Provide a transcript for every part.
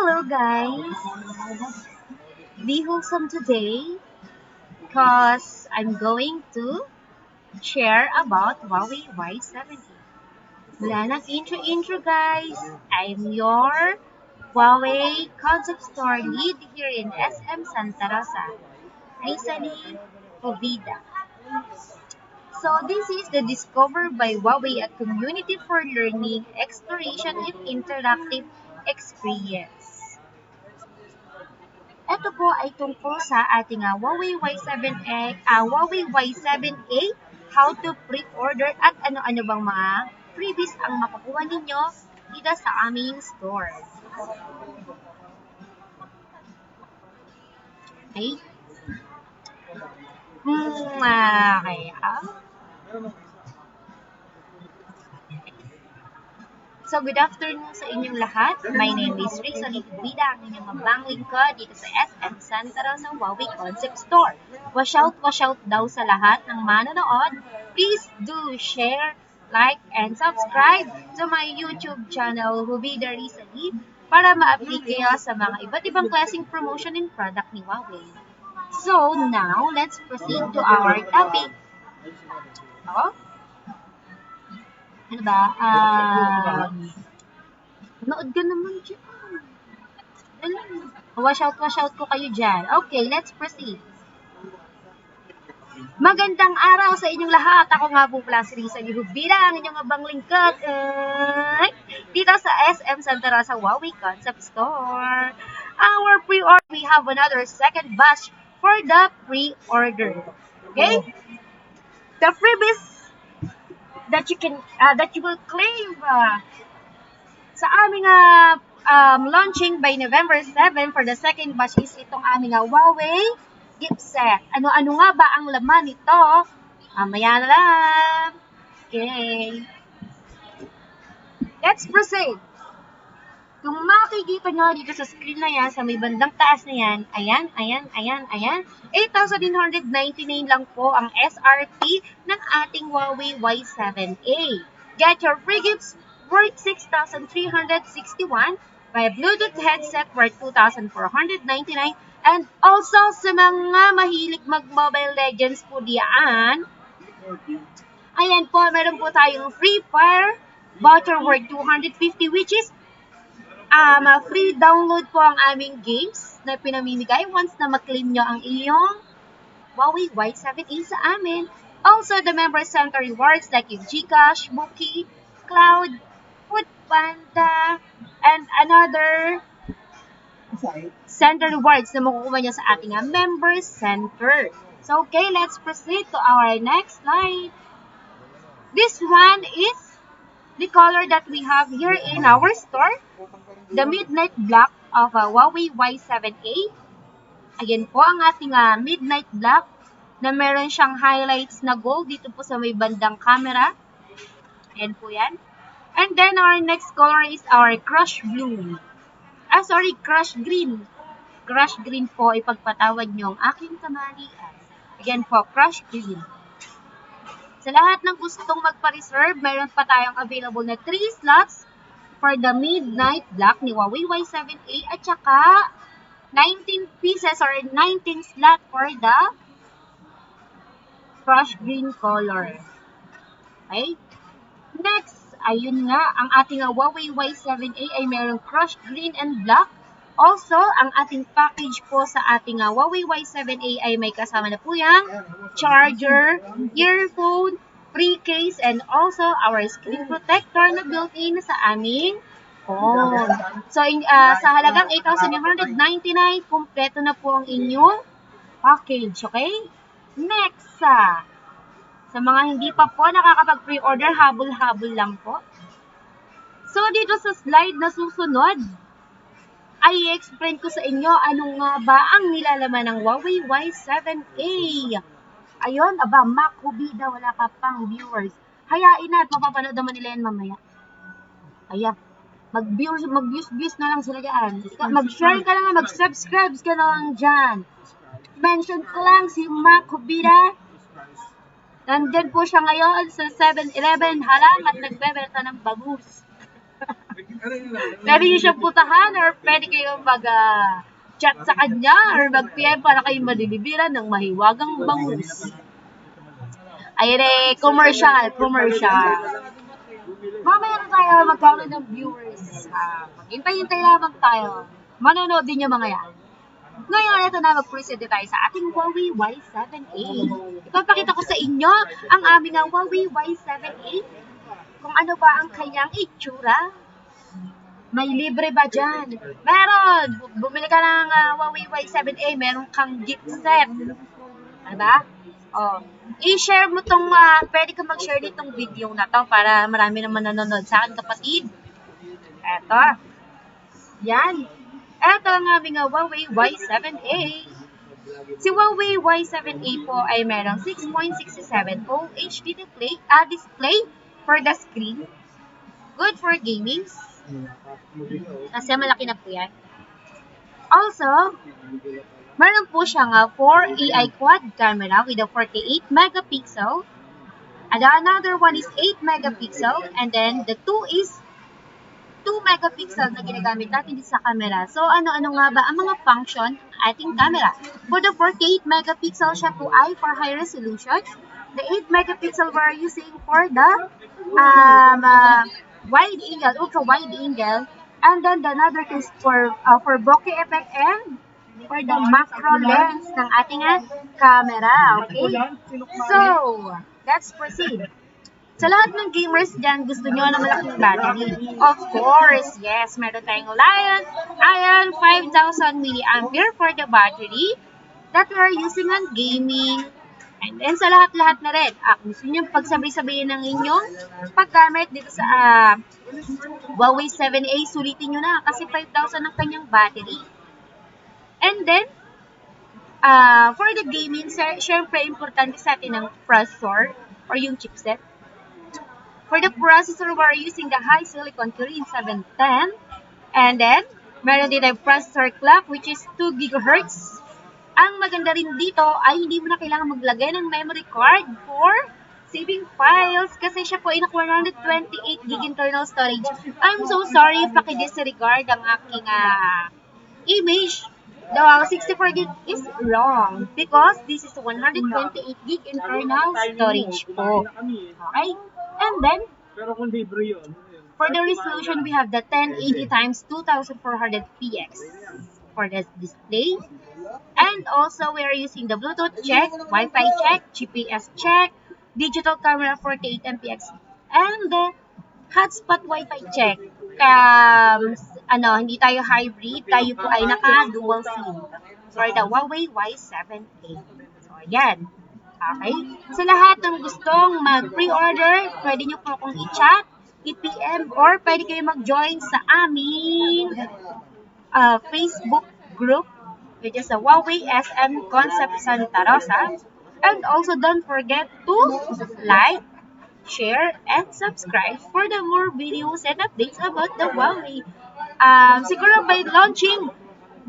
Hello guys! Be wholesome today because I'm going to share about Huawei Y70. Wala nang intro guys. I'm your Huawei Concept Store lead here in SM Santa Rosa. Recently, Povida. So this is the Discover by Huawei, a community for learning, exploration, and interactive experience. Ito po ay tungkol sa ating Huawei Y7A, how to pre-order at ano-ano bang mga freebies ang makukuha ninyo dito sa aming store. Okay? So, good afternoon sa inyong lahat. My name is Risa Litubida, ang inyong mabang lingkod dito sa SM Santa Rosa Huawei Concept Store. Wash out daw sa lahat ng manonood. Please do share, like, and subscribe to my YouTube channel, Hubida Risa Lit, para ma-update kayo sa mga iba't ibang klaseng promotion and product ni Huawei. So, now, let's proceed to our topic. Ano ba? Nood ka naman dyan. Wash out ko kayo dyan. Okay, let's proceed. Magandang araw sa inyong lahat. Ako nga po pala si Risa Lihubida, ang inyong abang lingkod. Dito sa SM Santa Rosa Huawei Concept Store. Our pre-order, we have another second batch for the pre-order. Okay? The freebies that you will claim sa aming launching by November 7 for the second batch is itong aming Huawei gift set. Ano-ano nga ba ang laman nito? Mamaya na lang. Okay. Let's proceed. Kung makikita nyo dito sa screen na yan, sa may bandang taas na yan, ayan, 8,999 lang po ang SRP ng ating Huawei Y7A. Get your free gifts worth 6,361 by Bluetooth headset worth 2,499, and also sa mga mahilig mag-Mobile Legends po diyan, ayan po, meron po tayong Free Fire voucher worth 250, which is free download po ang aming games na pinamimigay once na mag-claim nyo ang iyong Huawei Y7A sa amin. Also, the member center rewards like yung GCash, Bookie, Cloud, Foodpanda, and another center rewards na makukuha nyo sa ating member center. So, okay, let's proceed to our next slide. This one is the color that we have here in our store, the Midnight Black of Huawei Y7A. Again po, ang ating Midnight Black na meron siyang highlights na gold dito po sa may bandang camera. Ayan po yan. And then our next color is our Crush Blue. Crush Green. Crush Green po, ipagpatawad nyo ang aking kamalian. Again po, Crush Green. Sa lahat ng gustong magpa-reserve, mayroon pa tayong available na 3 slots for the Midnight Black ni Huawei Y7A at saka 19 pieces or 19 slot for the Crush Green color. Okay? Next, ayun nga, ang ating Huawei Y7A ay mayroong Crush Green and Black. Also, ang ating package po sa ating Huawei Y7A ay may kasama na po yung charger, earphone, free case, and also our screen protector na built-in sa aming phone. So, sa halagang 8,999, kumpleto na po ang inyong package. Okay? Next, sa mga hindi pa po nakakapag-pre-order, habol-habol lang po. So, dito sa slide na susunod, ay explain ko sa inyo anong nga ba ang nilalaman ng Huawei Y7A. Ayun, Mac Hubida, wala ka pang viewers. Hayain na at mapapanood naman nila yan mamaya. Ayan, mag-views na lang sila dyan. Mag-share ka lang, mag-subscribe ka na lang dyan. Mention ko lang si Mac Hubida. Nandyan po siya ngayon sa 7-Eleven. Halang at nagbebenta ng bagus. Pwede nyo siyang putahan or pwede kayong mag-chat sa kanya or mag-PM para kayong madilibiran ng mahiwagang bangus. Ayun commercial. Mamaya na tayo magkaroon ng viewers. Maghintay-hintay lamang tayo. Manonood din yung mga yan. Ngayon, ito na, mag-present tayo sa ating Huawei Y7A. Ipapakita ko sa inyo ang aming Huawei Y7A. Kung ano ba ang kanyang itsura. May libre ba dyan? Meron! Bumili ka ng Huawei Y7A, meron kang gift set. Diba? Oh. I-share mo tong, pwede ka mag-share ditong video na to para marami naman nanonood sa akin, kapatid. Eto. Yan. Eto ang aming Huawei Y7A. Si Huawei Y7A po ay merong 6.67 OHD display for the screen. Good for gaming. Kasi malaki na po yan. Also, meron po siyang 4 AI quad camera with a 48 megapixel. And another one is 8 megapixel. And then the 2 is 2 megapixel na ginagamit natin sa camera. So, ano-ano nga ba ang mga function ng ating camera? For the 48 megapixel siya po ay for high resolution. The 8 megapixel we're using for the wide angle, ultra wide angle. And then the another is for bokeh effect and for the macro lens ng ating camera. Okay? So, let's proceed. Sa lahat ng gamers dyan, gusto nyo na malaking battery. Of course, yes, meron tayong Lion 5000 mAh for the battery that we are using on gaming. And then sa lahat-lahat na rin, gusto nyo pagsabay-sabayin ng inyong paggamit dito sa Huawei 7A, sulitin nyo na kasi 5,000 ang kanyang battery. And then, for the gaming, syempre importante sa atin ang processor or yung chipset. For the processor, we're using the high silicon Kirin 710. And then, meron din ang processor clock which is 2 GHz. Ang maganda rin dito ay hindi mo na kailangan maglagay ng memory card for saving files kasi siya po ay nakuha 128 GB internal storage. I'm so sorry if paki-disregard ang aking image. The 64 GB is wrong because this is 128 GB internal storage po. Okay? And then, for the resolution, we have the 1080 x 2400 px for the display. And also, we are using the Bluetooth check, Wi-Fi check, GPS check, digital camera 48 MPX, and the hotspot Wi-Fi check. Hindi tayo hybrid, tayo po ay naka-dual SIM for the Huawei Y7A. So, ayan. Okay? Sa lahat ng gustong mag-pre-order, pwede nyo po akong i-chat, i-PM, or pwede kayo mag-join sa aming Facebook group, which is the Huawei SM Concept Santa Rosa. And also, don't forget to like, share, and subscribe for the more videos and updates about the Huawei. Siguro by launching,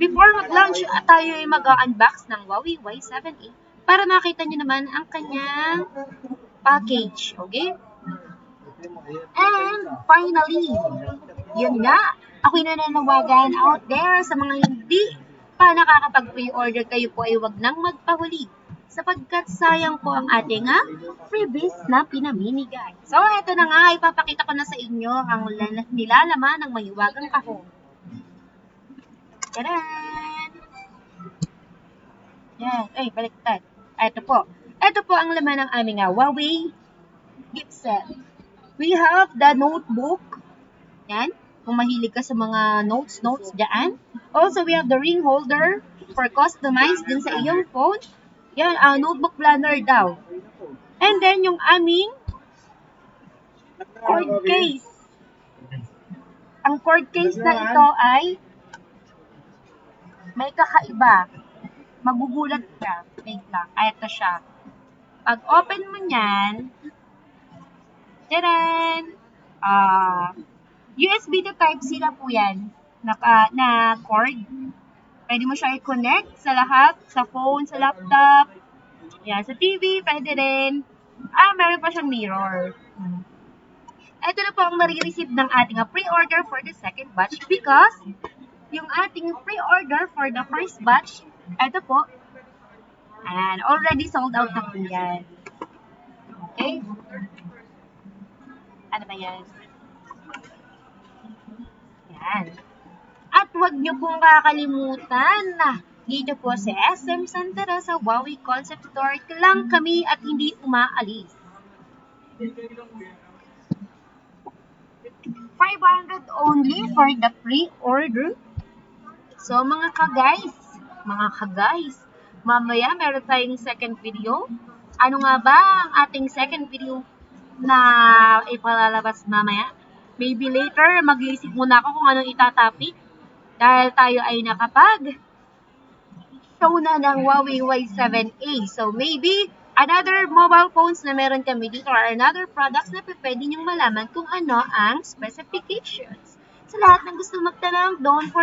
before mag-launch, tayo ay mag-unbox ng Huawei Y7A para makita nyo naman ang kanyang package. Okay? And finally, yun nga, ako'y nananawagan out there sa mga hindi pa nakakapag-pre-order, kayo po ay wag nang magpahuli sapagkat sayang po ang ating freebies na pinamimigay. So, ito na nga, ipapakita ko na sa inyo ang nilalaman ng mahiwagang kahon. Tadaan! Yan. Ay, baliktad. Ito po. Ito po ang laman ng aming Huawei gift set. We have the notebook. Yan. Kung mahilig ka sa mga notes dyan. Also, we have the ring holder for customized din sa iyong phone. Yan, notebook planner daw. And then, yung aming cord case. Ang cord case na ito ay may kakaiba. Magugulat ka. Wait lang. Ito siya. Pag open mo niyan, taran! USB to Type-C na po yan. Na cord. Pwede mo siya i-connect sa lahat. Sa phone, sa laptop. Yan, sa TV, pwede rin. Meron pa siyang mirror. ito na po ang marireceive ng ating pre-order for the second batch because yung ating pre-order for the first batch, ito po, and already sold out na po yan. Okay? Ano ba yan? Yan. At huwag nyo pong kakalimutan na dito po sa SM Santa Rosa Huawei Concept Store lang kami at hindi umaalis. 500 only for the pre-order. So mga ka-guys, mamaya meron tayong second video. Ano nga ba ang ating second video na ipalalabas mamaya? Maybe later, mag-iisip muna ako kung anong itatopic dahil tayo ay nakapag-show na ng Huawei Y7A. So maybe another mobile phones na meron kami dito or another products na pwede nyong malaman kung ano ang specifications. Sa lahat ng gusto magtanong, don't forget